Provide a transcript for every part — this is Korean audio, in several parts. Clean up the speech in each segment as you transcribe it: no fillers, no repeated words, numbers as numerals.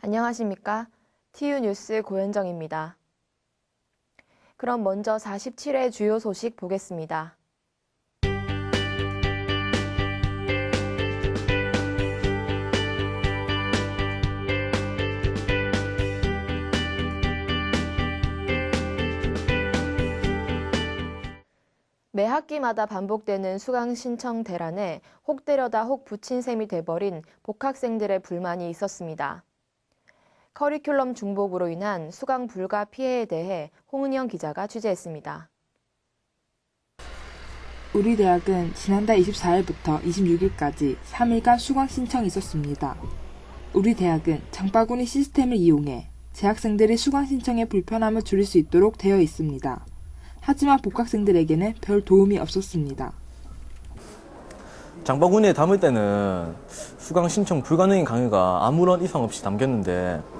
안녕하십니까? TU 뉴스 고현정입니다. 그럼 먼저 47회 주요 소식 보겠습니다. 매 학기마다 반복되는 수강 신청 대란에 혹 때려다 혹 붙인 셈이 돼버린 복학생들의 불만이 있었습니다. 커리큘럼 중복으로 인한 수강 불가 피해에 대해 홍은영 기자가 취재했습니다. 우리 대학은 지난달 24일부터 26일까지 3일간 수강 신청이 있었습니다. 우리 대학은 장바구니 시스템을 이용해 재학생들이 수강 신청의 불편함을 줄일 수 있도록 되어 있습니다. 하지만 복학생들에게는 별 도움이 없었습니다. 장바구니에 담을 때는 수강 신청 불가능인 강의가 아무런 이상 없이 담겼는데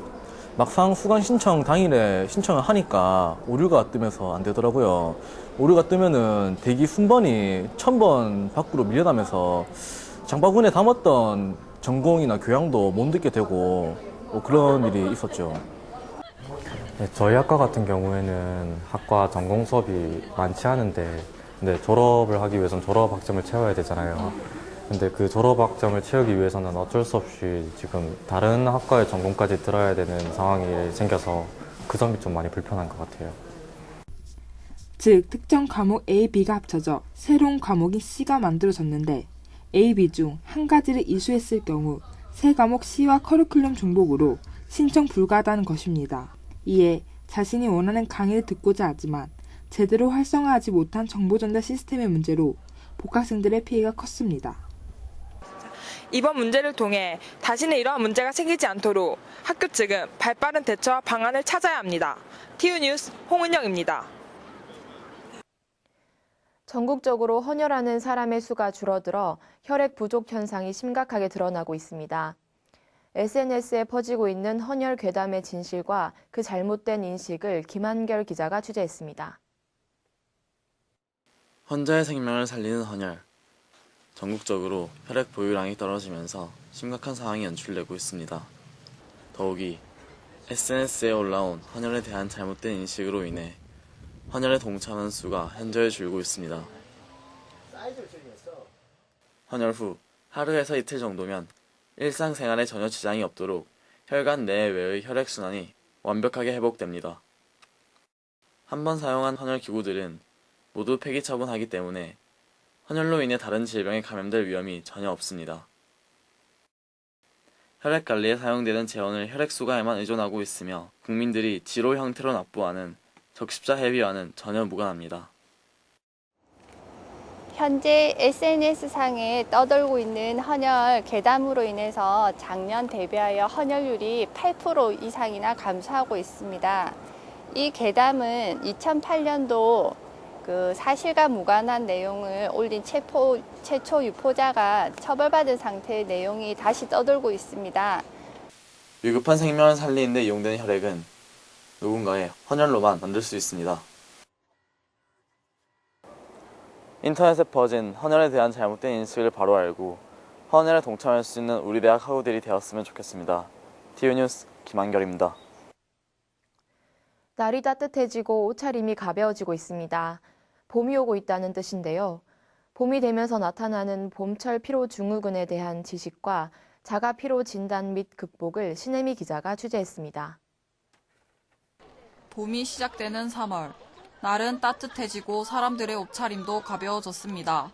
막상 수강 신청 당일에 신청을 하니까 오류가 뜨면서 안 되더라고요. 오류가 뜨면은 대기 순번이 1000번 밖으로 밀려나면서 장바구니에 담았던 전공이나 교양도 못 듣게 되고 그런 일이 있었죠. 네, 저희 학과 같은 경우에는 학과 전공 수업이 많지 않은데 졸업을 하기 위해서는 졸업학점을 채워야 되잖아요. 근데 그 졸업학점을 채우기 위해서는 어쩔 수 없이 지금 다른 학과의 전공까지 들어야 되는 상황이 생겨서 그 점이 좀 많이 불편한 것 같아요. 즉, 특정 과목 A, B가 합쳐져 새로운 과목인 C가 만들어졌는데 A, B 중 한 가지를 이수했을 경우 새 과목 C와 커리큘럼 중복으로 신청 불가하다는 것입니다. 이에 자신이 원하는 강의를 듣고자 하지만 제대로 활성화하지 못한 정보전달 시스템의 문제로 복학생들의 피해가 컸습니다. 이번 문제를 통해 다시는 이러한 문제가 생기지 않도록 학교 측은 발빠른 대처와 방안을 찾아야 합니다. TU 뉴스 홍은영입니다. 전국적으로 헌혈하는 사람의 수가 줄어들어 혈액 부족 현상이 심각하게 드러나고 있습니다. SNS에 퍼지고 있는 헌혈 괴담의 진실과 그 잘못된 인식을 김한결 기자가 취재했습니다. 환자의 생명을 살리는 헌혈. 전국적으로 혈액 보유량이 떨어지면서 심각한 상황이 연출되고 있습니다. 더욱이 SNS에 올라온 헌혈에 대한 잘못된 인식으로 인해 헌혈에 동참하는 수가 현저히 줄고 있습니다. 헌혈 후 하루에서 이틀 정도면 일상생활에 전혀 지장이 없도록 혈관 내외의 혈액순환이 완벽하게 회복됩니다. 한번 사용한 헌혈 기구들은 모두 폐기 처분하기 때문에 헌혈로 인해 다른 질병에 감염될 위험이 전혀 없습니다. 혈액 관리에 사용되는 재원을 혈액 수가에만 의존하고 있으며 국민들이 지로 형태로 납부하는 적십자 회비와는 전혀 무관합니다. 현재 SNS상에 떠돌고 있는 헌혈 괴담으로 인해서 작년 대비하여 헌혈률이 8% 이상이나 감소하고 있습니다. 이 괴담은 2008년도 사실과 무관한 내용을 올린 최초 유포자가 처벌받은 상태의 내용이 다시 떠돌고 있습니다. 위급한 생명을 살리는 데 이용되는 혈액은 누군가의 헌혈로만 만들 수 있습니다. 인터넷에 퍼진 헌혈에 대한 잘못된 인식을 바로 알고 헌혈에 동참할 수 있는 우리 대학 학우들이 되었으면 좋겠습니다. TU 뉴스 김한결입니다. 날이 따뜻해지고 옷차림이 가벼워지고 있습니다. 봄이 오고 있다는 뜻인데요. 봄이 되면서 나타나는 봄철 피로 증후군에 대한 지식과 자가 피로 진단 및 극복을 신혜미 기자가 취재했습니다. 봄이 시작되는 3월. 날은 따뜻해지고 사람들의 옷차림도 가벼워졌습니다.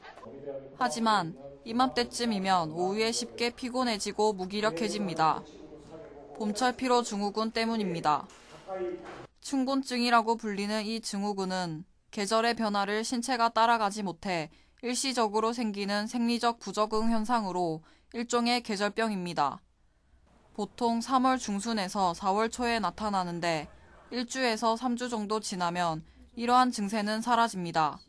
하지만 이맘때쯤이면 오후에 쉽게 피곤해지고 무기력해집니다. 봄철 피로 증후군 때문입니다. 춘곤증이라고 불리는 이 증후군은 계절의 변화를 신체가 따라가지 못해 일시적으로 생기는 생리적 부적응 현상으로 일종의 계절병입니다. 보통 3월 중순에서 4월 초에 나타나는데 1주에서 3주 정도 지나면 이러한 증세는 사라집니다.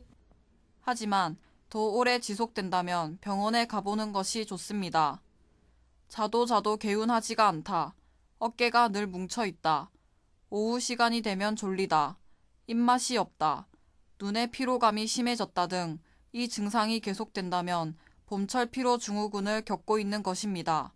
하지만 더 오래 지속된다면 병원에 가보는 것이 좋습니다. 자도 개운하지가 않다. 어깨가 늘 뭉쳐있다. 오후 시간이 되면 졸리다. 입맛이 없다. 눈의 피로감이 심해졌다 등 이 증상이 계속된다면 봄철 피로 증후군을 겪고 있는 것입니다.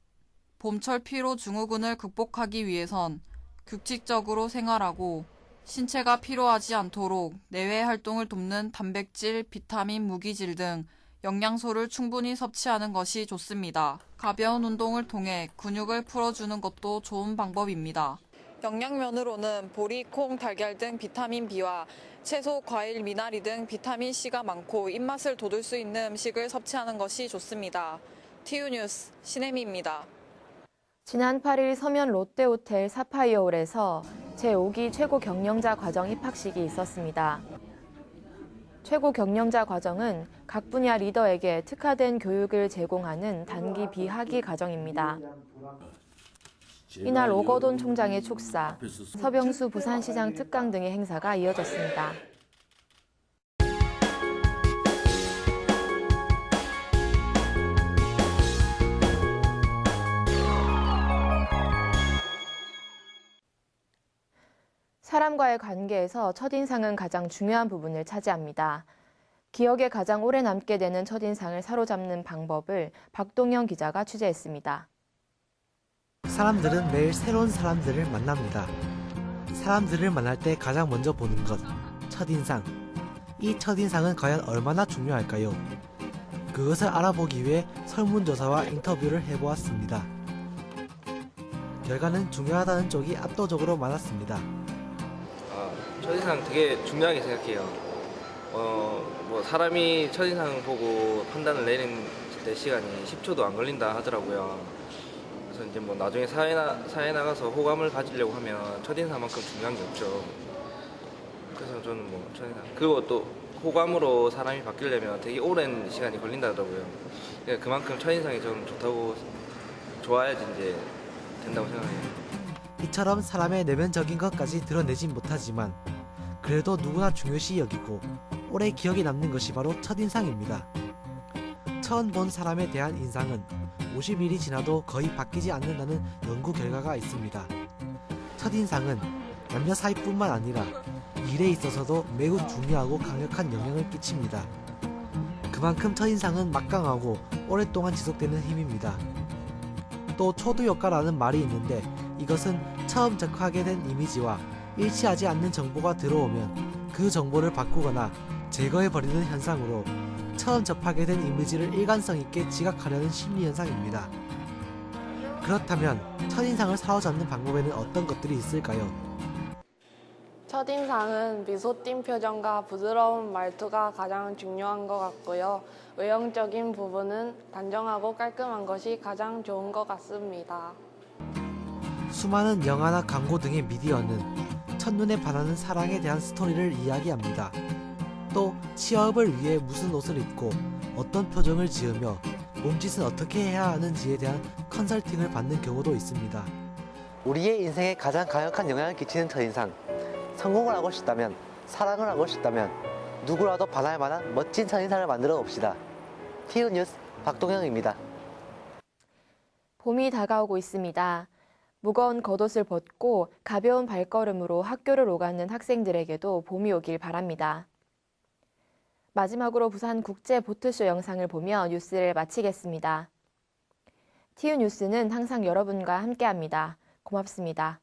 봄철 피로 증후군을 극복하기 위해선 규칙적으로 생활하고 신체가 피로하지 않도록 내외 활동을 돕는 단백질, 비타민, 무기질 등 영양소를 충분히 섭취하는 것이 좋습니다. 가벼운 운동을 통해 근육을 풀어주는 것도 좋은 방법입니다. 영양면으로는 보리, 콩, 달걀 등 비타민 B와 채소, 과일, 미나리 등 비타민 C가 많고 입맛을 돋울 수 있는 음식을 섭취하는 것이 좋습니다. TU뉴스 신혜미입니다. 지난 8일 서면 롯데호텔 사파이어홀에서 제5기 최고 경영자 과정 입학식이 있었습니다. 최고 경영자 과정은 각 분야 리더에게 특화된 교육을 제공하는 단기 비학위 과정입니다. 이날 오거돈 총장의 축사, 서병수 부산시장 특강 등의 행사가 이어졌습니다. 사람과의 관계에서 첫인상은 가장 중요한 부분을 차지합니다. 기억에 가장 오래 남게 되는 첫인상을 사로잡는 방법을 박동영 기자가 취재했습니다. 사람들은 매일 새로운 사람들을 만납니다. 사람들을 만날 때 가장 먼저 보는 것, 첫인상. 이 첫인상은 과연 얼마나 중요할까요? 그것을 알아보기 위해 설문조사와 인터뷰를 해보았습니다. 결과는 중요하다는 쪽이 압도적으로 많았습니다. 첫인상 되게 중요하게 생각해요. 사람이 첫인상 보고 판단을 내리는 데 시간이 10초도 안 걸린다 하더라고요. 그래서 이제 나중에 사회 나가서 호감을 가지려고 하면 첫인상만큼 중요한 게 없죠. 그래서 저는 첫인상. 그리고 또 호감으로 사람이 바뀌려면 되게 오랜 시간이 걸린다 하더라고요. 그러니까 그만큼 첫인상이 저는 좋아야지 이제 된다고 생각해요. 이처럼 사람의 내면적인 것까지 드러내진 못하지만 그래도 누구나 중요시 여기고 오래 기억에 남는 것이 바로 첫인상입니다. 처음 본 사람에 대한 인상은 50일이 지나도 거의 바뀌지 않는다는 연구 결과가 있습니다. 첫인상은 남녀 사이뿐만 아니라 일에 있어서도 매우 중요하고 강력한 영향을 끼칩니다. 그만큼 첫인상은 막강하고 오랫동안 지속되는 힘입니다. 또 초두효과라는 말이 있는데 이것은 처음 접하게 된 이미지와 일치하지 않는 정보가 들어오면 그 정보를 바꾸거나 제거해버리는 현상으로 처음 접하게 된 이미지를 일관성 있게 지각하려는 심리 현상입니다. 그렇다면 첫인상을 사로잡는 방법에는 어떤 것들이 있을까요? 첫인상은 미소 띈 표정과 부드러운 말투가 가장 중요한 것 같고요. 외형적인 부분은 단정하고 깔끔한 것이 가장 좋은 것 같습니다. 수많은 영화나 광고 등의 미디어는 첫눈에 반하는 사랑에 대한 스토리를 이야기합니다. 또 취업을 위해 무슨 옷을 입고 어떤 표정을 지으며 몸짓은 어떻게 해야 하는지에 대한 컨설팅을 받는 경우도 있습니다. 우리의 인생에 가장 강력한 영향을 끼치는 첫인상. 성공을 하고 싶다면, 사랑을 하고 싶다면 누구라도 반할 만한 멋진 첫인상을 만들어 봅시다. TU뉴스 박동영입니다. 봄이 다가오고 있습니다. 무거운 겉옷을 벗고 가벼운 발걸음으로 학교를 오가는 학생들에게도 봄이 오길 바랍니다. 마지막으로 부산 국제 보트쇼 영상을 보며 뉴스를 마치겠습니다. TU뉴스는 항상 여러분과 함께합니다. 고맙습니다.